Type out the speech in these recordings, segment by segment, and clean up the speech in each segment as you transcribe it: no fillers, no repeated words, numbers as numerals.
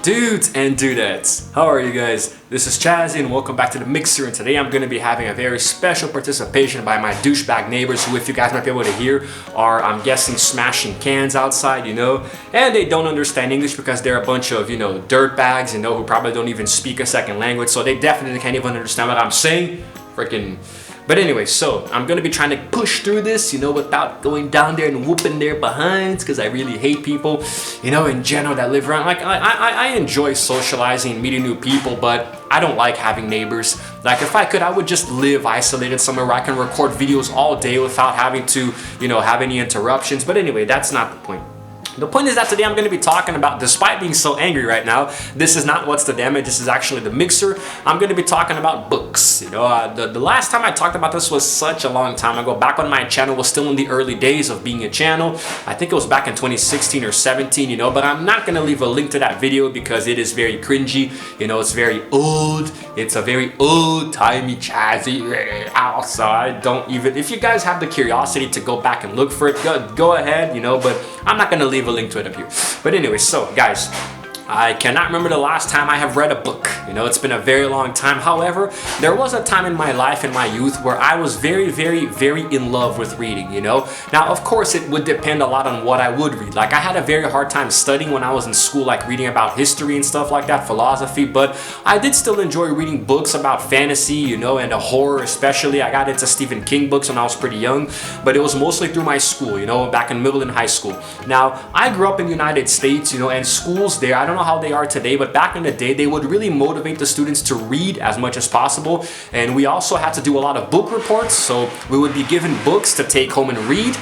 Dudes and dudettes, how are you guys? This is Chazzy and welcome back to the Mixer, and today I'm going to be having a very special participation by my douchebag neighbors who, if you guys might be able to hear, are, I'm guessing, smashing cans outside, and they don't understand English because they're a bunch of, dirtbags, who probably don't even speak a second language, so they definitely can't even understand what I'm saying. But anyway, so I'm gonna be trying to push through this, without going down there and whooping their behinds, because I really hate people, in general that live around. Like, I enjoy socializing and meeting new people, but I don't like having neighbors. Like, if I could, I would just live isolated somewhere where I can record videos all day without having to, have any interruptions. But anyway, that's not the point. The point is that today I'm going to be talking about, despite being so angry right now, this is not What's the Damage, this is actually the Mixer. I'm going to be talking about books. The last time I talked about this was such a long time ago, back when my channel was still in the early days of being a channel. I think it was back in 2016 or 17, but I'm not going to leave a link to that video because it is very cringy. It's very old. It's a very old-timey Chazzy. So I don't even, if you guys have the curiosity to go back and look for it, go ahead, but I'm not going to leave a link to it up here. But anyway, so guys, I cannot remember the last time I have read a book. It's been a very long time. However, there was a time in my life, in my youth, where I was very, very, very in love with reading, Now, of course, it would depend a lot on what I would read. Like, I had a very hard time studying when I was in school, like reading about history and stuff like that, philosophy, but I did still enjoy reading books about fantasy, and horror especially. I got into Stephen King books when I was pretty young, but it was mostly through my school, back in middle and high school. Now, I grew up in the United States, and schools there, I don't know how they are today, but back in the day, they would really motivate the students to read as much as possible. And we also had to do a lot of book reports, so we would be given books to take home and read,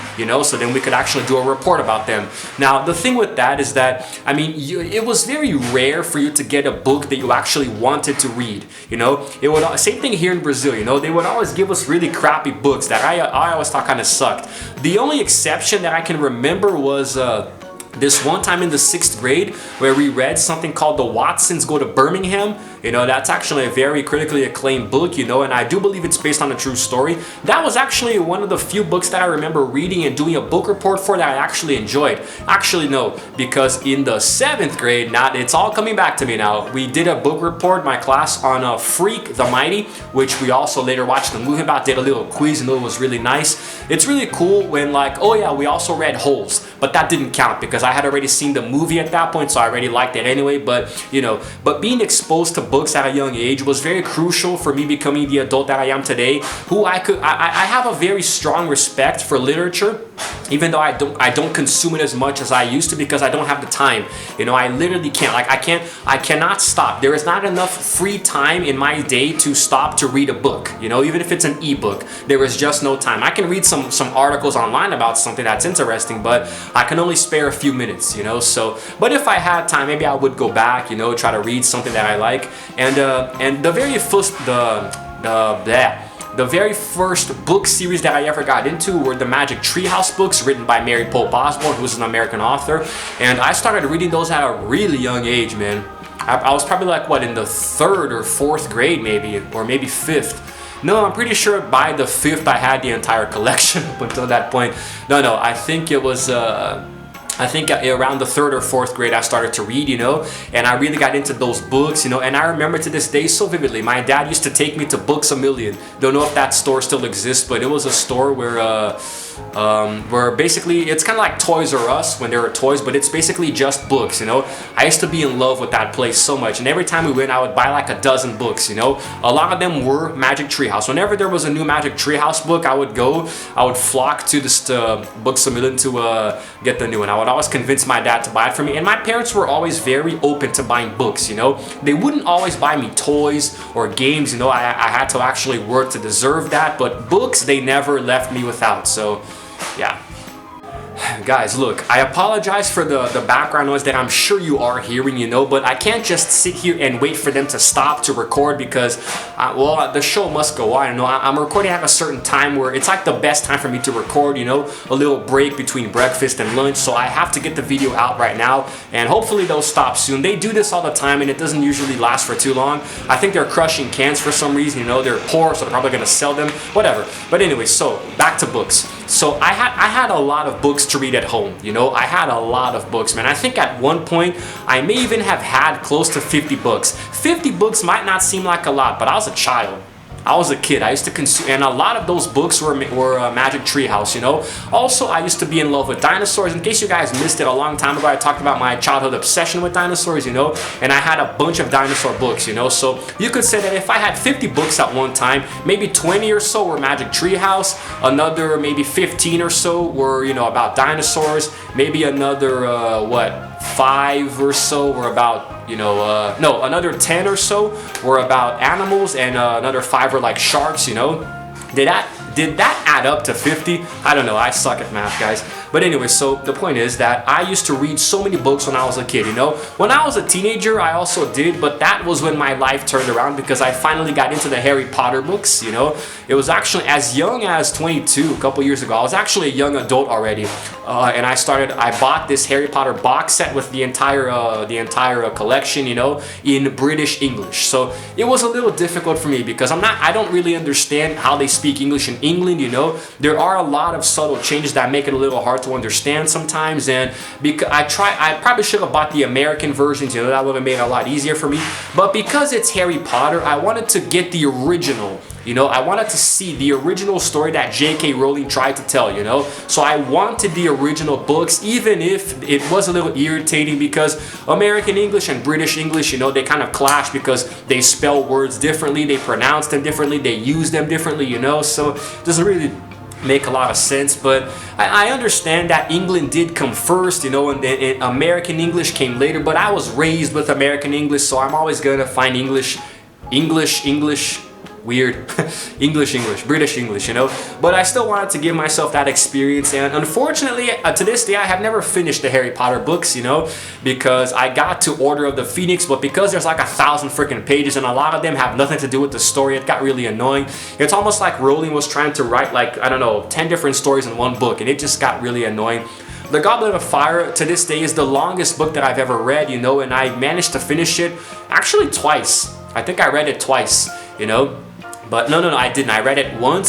so then we could actually do a report about them. Now, the thing with that is that, it was very rare for you to get a book that you actually wanted to read, It would, same thing here in Brazil, they would always give us really crappy books that I always thought kind of sucked. The only exception that I can remember was this one time in the 6th grade where we read something called The Watsons Go to Birmingham. That's actually a very critically acclaimed book, and I do believe it's based on a true story. That was actually one of the few books that I remember reading and doing a book report for that I actually enjoyed. Actually, no, because in the 7th grade, now it's all coming back to me now, we did a book report, my class, on Freak the Mighty, which we also later watched the movie about, did a little quiz, and it was really nice. It's really cool when, like, oh yeah, we also read Holes, but that didn't count because I had already seen the movie at that point, so I already liked it anyway. But but being exposed to books at a young age was very crucial for me becoming the adult that I am today. I have a very strong respect for literature, even though I don't consume it as much as I used to because I don't have the time. I literally can't. Like, I cannot stop. There is not enough free time in my day to stop to read a book. Even if it's an ebook, there is just no time. I can read some articles online about something that's interesting, but I can only spare a few minutes. So, but if I had time, maybe I would go back. Try to read something that I like. And the very first book series that I ever got into were the Magic Treehouse books written by Mary Pope Osborne, who's an American author. And I started reading those at a really young age, man. I was probably like, in the 3rd or 4th grade maybe, or maybe 5th. No, I'm pretty sure by the 5th I had the entire collection up until that point. No, I think it was... I think around the 3rd or 4th grade I started to read, and I really got into those books, and I remember to this day so vividly. My dad used to take me to Books A Million. Don't know if that store still exists, but it was a store where basically it's kind of like Toys R Us when there were toys, but it's basically just books, I used to be in love with that place so much, and every time we went I would buy like a dozen books, A lot of them were Magic Treehouse. Whenever there was a new Magic Treehouse book, I would flock to this Books A Million to get the new one. I would always convince my dad to buy it for me, and my parents were always very open to buying books, They wouldn't always buy me toys or games, I had to actually work to deserve that, but books they never left me without, so yeah. Guys, look, I apologize for the background noise that I'm sure you are hearing, but I can't just sit here and wait for them to stop to record because, the show must go on. I'm recording at a certain time where it's like the best time for me to record, a little break between breakfast and lunch, so I have to get the video out right now, and hopefully they'll stop soon. They do this all the time, and it doesn't usually last for too long. I think they're crushing cans for some reason, they're poor, so they're probably going to sell them, whatever. But anyway, so back to books. So I had a lot of books to read at home. You know, I had a lot of books, man. I think at one point I may even have had close to 50 books. 50 books might not seem like a lot, but I was a child. I was a kid. I used to consume, and a lot of those books were Magic Treehouse, you know. Also, I used to be in love with dinosaurs. In case you guys missed it a long time ago, I talked about my childhood obsession with dinosaurs, you know, and I had a bunch of dinosaur books, you know. So you could say that if I had 50 books at one time, maybe 20 or so were Magic Treehouse, another maybe 15 or so were, you know, about dinosaurs, maybe another, 5 or so were about, you know, no, another 10 or so were about animals, and another 5 were like sharks, you know. Did that add up to 50? I don't know, I suck at math, guys. But anyway, so the point is that I used to read so many books when I was a kid, you know. When I was a teenager, I also did, but that was when my life turned around because I finally got into the Harry Potter books, you know. It was actually as young as 22, a couple years ago. I was actually a young adult already, and I bought this Harry Potter box set with the entire collection, you know, in British English. So it was a little difficult for me because I don't really understand how they speak English in England, you know. There are a lot of subtle changes that make it a little hard to understand sometimes, and because I probably should have bought the American versions, you know, that would have made it a lot easier for me. But because it's Harry Potter, I wanted to get the original. You know, I wanted to see the original story that J.K. Rowling tried to tell, you know. So I wanted the original books, even if it was a little irritating because American English and British English, you know, they kind of clash because they spell words differently, they pronounce them differently, they use them differently, you know. So it doesn't really make a lot of sense, but I understand that England did come first, you know, and then American English came later, but I was raised with American English, so I'm always gonna find English, weird, British English, you know. But I still wanted to give myself that experience, and unfortunately, to this day, I have never finished the Harry Potter books, you know, because I got to Order of the Phoenix, but because there's like 1,000 freaking pages, and a lot of them have nothing to do with the story, it got really annoying. It's almost like Rowling was trying to write like, I don't know, 10 different stories in one book, and it just got really annoying. The Goblet of Fire, to this day, is the longest book that I've ever read, you know, and I managed to finish it actually twice. I think I read it twice, you know. But no, I didn't. I read it when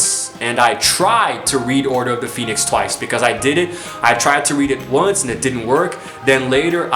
I tried to read Order of the Phoenix twice because I did it. I tried to read it once and it didn't work. Then later when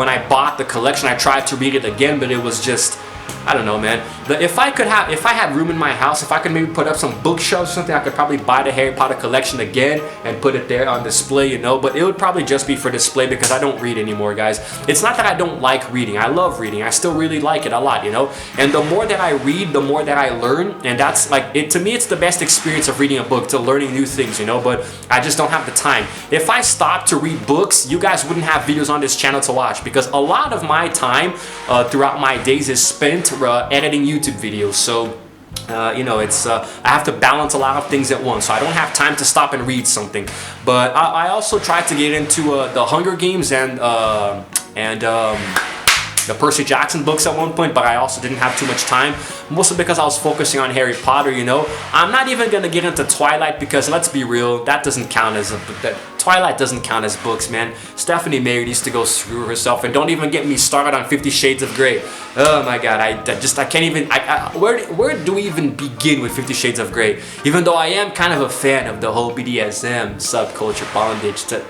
I bought the collection, I tried to read it again, but it was just, I don't know, man. If I had room in my house, if I could maybe put up some bookshelves or something, I could probably buy the Harry Potter collection again and put it there on display, you know. But it would probably just be for display because I don't read anymore, guys. It's not that I don't like reading. I love reading. I still really like it a lot, you know. And the more that I read, the more that I learn. And that's like, to me, it's the best experience of reading a book, to learning new things, you know. But I just don't have the time. If I stopped to read books, you guys wouldn't have videos on this channel to watch because a lot of my time throughout my days is spent editing YouTube videos. So you know, it's I have to balance a lot of things at once, so I don't have time to stop and read something. But I also tried to get into the Hunger Games and the Percy Jackson books at one point, but I also didn't have too much time, mostly because I was focusing on Harry Potter, you know. I'm not even gonna get into Twilight because, let's be real, that doesn't count as Twilight doesn't count as books, man. Stephanie Meyer needs to go screw herself, and don't even get me started on 50 Shades of Grey. Oh my god, I can't even, where do we even begin with 50 Shades of Grey? Even though I am kind of a fan of the whole BDSM subculture bondage to...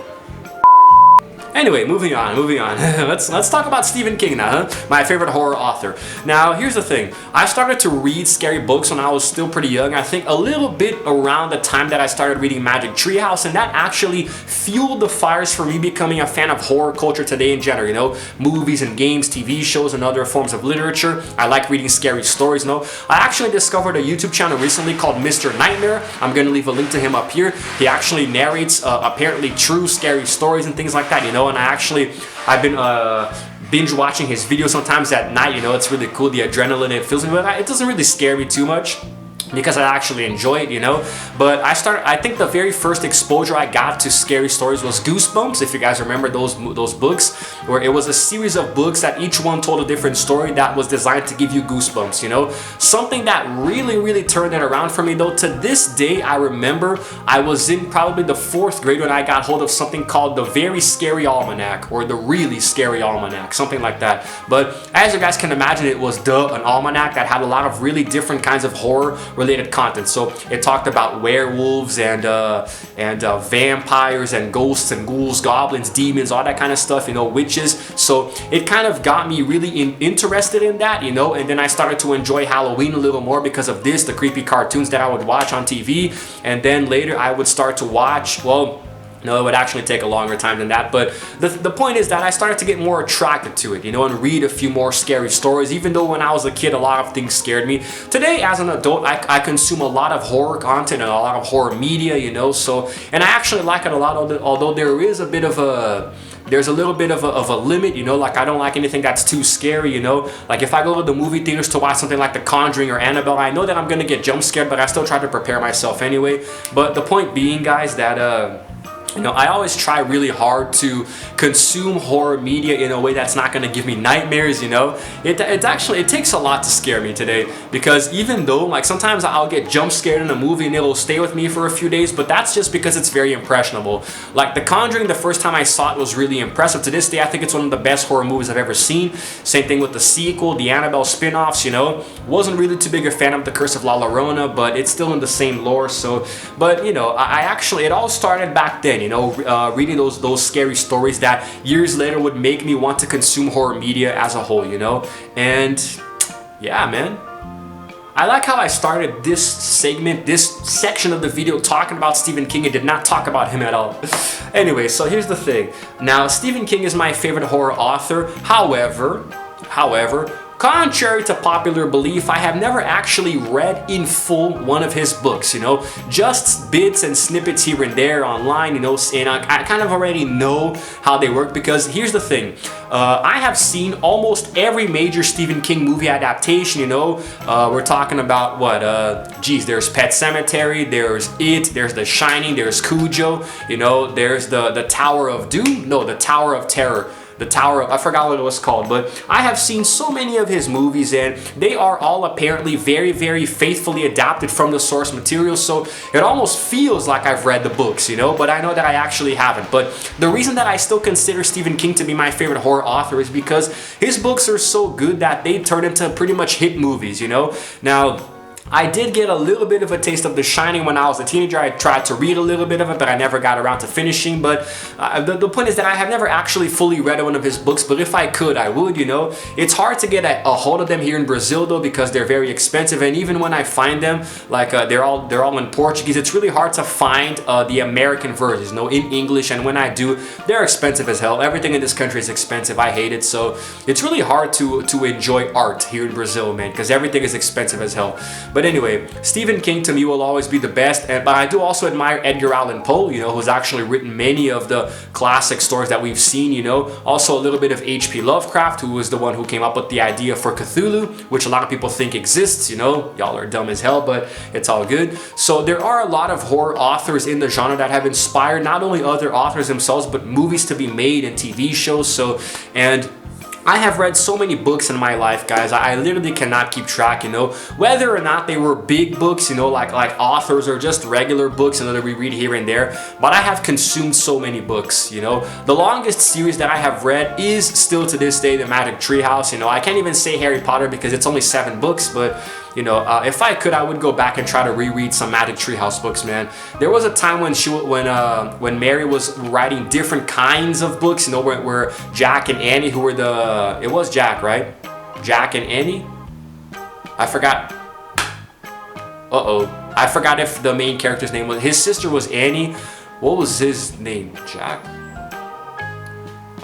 Anyway, moving on. Let's talk about Stephen King now, huh? My favorite horror author. Now, here's the thing. I started to read scary books when I was still pretty young. I think a little bit around the time that I started reading Magic Treehouse, and that actually fueled the fires for me becoming a fan of horror culture today in general, you know? Movies and games, TV shows, and other forms of literature. I like reading scary stories, you know? I actually discovered a YouTube channel recently called Mr. Nightmare. I'm gonna leave a link to him up here. He actually narrates apparently true scary stories and things like that, you know? And I've been binge watching his videos sometimes at night, you know. It's really cool, the adrenaline it fills me with. It doesn't really scare me too much because I actually enjoy it, you know. But I think the very first exposure I got to scary stories was Goosebumps, if you guys remember those books, where it was a series of books that each one told a different story that was designed to give you goosebumps, you know. Something that really turned it around for me, though, to this day, I remember I was in probably the 4th grade when I got hold of something called the Very Scary Almanac, or the Really Scary Almanac, something like that. But as you guys can imagine, it was an almanac that had a lot of really different kinds of horror, related content. So it talked about werewolves and vampires and ghosts and ghouls, goblins, demons, all that kind of stuff, you know, witches. So it kind of got me really interested in that, you know, and then I started to enjoy Halloween a little more because of this, the creepy cartoons that I would watch on TV. And then later I would start to watch, well, no, it would actually take a longer time than that, but the point is that I started to get more attracted to it, you know, and read a few more scary stories, even though when I was a kid a lot of things scared me. Today, as an adult, I consume a lot of horror content and a lot of horror media, you know, so, and I actually like it a lot, although there is a bit of a, there's a little bit of a limit, you know, like I don't like anything that's too scary, you know, like if I go to the movie theaters to watch something like The Conjuring or Annabelle, I know that I'm gonna get jump scared, but I still try to prepare myself anyway. But the point being, guys, that you know, I always try really hard to consume horror media in a way that's not going to give me nightmares, you know. It takes a lot to scare me today, because even though like sometimes I'll get jump scared in a movie and it'll stay with me for a few days, but that's just because it's very impressionable. Like The Conjuring, the first time I saw it was really impressive. To this day, I think it's one of the best horror movies I've ever seen. Same thing with the sequel, the Annabelle spin-offs, you know. Wasn't really too big a fan of The Curse of La Llorona, but it's still in the same lore, so, but you know, I actually, it all started back then, you know, reading those scary stories that years later would make me want to consume horror media as a whole, you know. And yeah, man, I like how I started this segment, this section of the video talking about Stephen King and did not talk about him at all. Anyway, so here's the thing. Now, Stephen King is my favorite horror author. However, contrary to popular belief, I have never actually read in full one of his books, you know, just bits and snippets here and there online, you know, and I kind of already know how they work, because here's the thing. I have seen almost every major Stephen King movie adaptation, you know. We're talking about what, there's Pet Sematary, there's It, there's The Shining, there's Cujo, you know, there's the Tower of Doom, no, the Tower of Terror. The Tower of, I forgot what it was called, but I have seen so many of his movies and they are all apparently very, very faithfully adapted from the source material, so it almost feels like I've read the books, you know, but I know that I actually haven't. But the reason that I still consider Stephen King to be my favorite horror author is because his books are so good that they turn into pretty much hit movies, you know. Now, I did get a little bit of a taste of The Shining when I was a teenager. I tried to read a little bit of it, but I never got around to finishing. But the point is that I have never actually fully read one of his books, but if I could, I would, you know. It's hard to get a hold of them here in Brazil, though, because they're very expensive. And even when I find them, like they're all in Portuguese, it's really hard to find the American versions, you know, in English. And when I do, they're expensive as hell. Everything in this country is expensive. I hate it. So it's really hard to enjoy art here in Brazil, man, because everything is expensive as hell. But anyway, Stephen King to me will always be the best, but I do also admire Edgar Allan Poe, you know, who's actually written many of the classic stories that we've seen, you know. Also a little bit of H.P. Lovecraft, who was the one who came up with the idea for Cthulhu, which a lot of people think exists, you know. Y'all are dumb as hell, but it's all good. So there are a lot of horror authors in the genre that have inspired not only other authors themselves, but movies to be made and TV shows. So, and I have read so many books in my life, guys. I literally cannot keep track, you know, whether or not they were big books, you know, like authors, or just regular books, you know, that we read here and there. But I have consumed so many books, you know. The longest series that I have read is still to this day The Magic Tree House. You know, I can't even say Harry Potter because it's only 7 books, but you know, if I could, I would go back and try to reread some Magic Tree House books, man. There was a time when Mary was writing different kinds of books, you know, where Jack and Annie, who were it was Jack, right? Jack and Annie? I forgot. I forgot if the main character's name was, his sister was Annie. What was his name? Jack?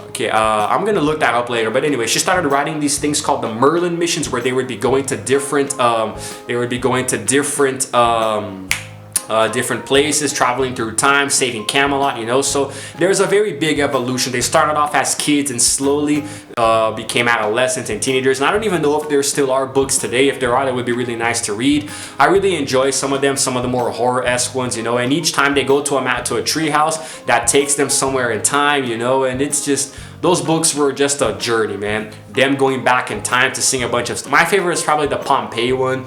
Okay, I'm gonna look that up later. But anyway, she started writing these things called the Merlin missions, where they would be going to different, different places, traveling through time, saving Camelot, you know. So there's a very big evolution. They started off as kids and slowly became adolescents and teenagers. And I don't even know if there still are books today. If there are, that would be really nice to read. I really enjoy some of the more horror-esque ones, you know. And each time they go to a tree house, that takes them somewhere in time, you know. And it's just, those books were just a journey, man. Them going back in time to sing a bunch of stuff. My favorite is probably the Pompeii one.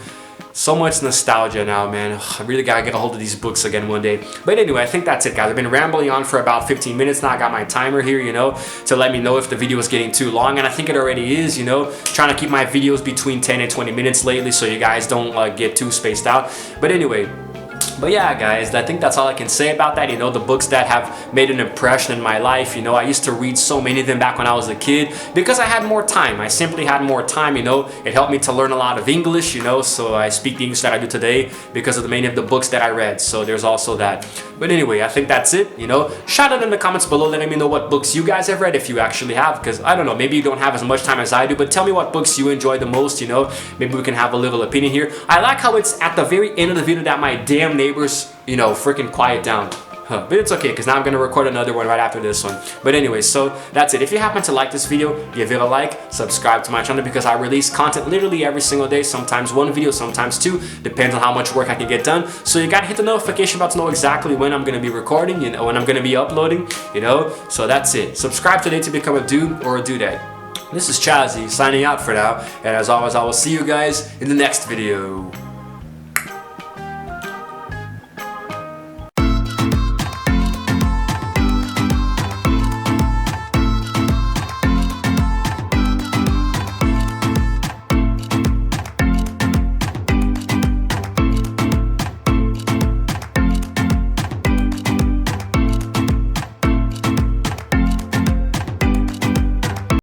So much nostalgia now, man. I really gotta get a hold of these books again one day. But anyway, I think that's it, guys. I've been rambling on for about 15 minutes now. I got my timer here, you know, to let me know if the video is getting too long, and I think it already is, you know. Trying to keep my videos between 10 and 20 minutes lately so you guys don't get too spaced out. But anyway, but yeah, guys, I think that's all I can say about that. You know, the books that have made an impression in my life, you know, I used to read so many of them back when I was a kid because I had more time. I simply had more time, you know. It helped me to learn a lot of English, you know, so I speak the English that I do today because of the many of the books that I read. So there's also that. But anyway, I think that's it, you know. Shout out in the comments below, letting me know what books you guys have read, if you actually have, because I don't know, maybe you don't have as much time as I do, but tell me what books you enjoy the most, you know. Maybe we can have a little opinion here. I like how it's at the very end of the video that my damn neighbors, you know, freaking quiet down. But it's okay, because now I'm going to record another one right after this one. But anyway, so that's it. If you happen to like this video, give it a like, subscribe to my channel, because I release content literally every single day, sometimes one video, sometimes two, depends on how much work I can get done. So you got to hit the notification bell to know exactly when I'm going to be recording, you know, when I'm going to be uploading, you know. So that's it. Subscribe today to become a dude or a dudette. This is Chazzy signing out for now, and as always, I will see you guys in the next video.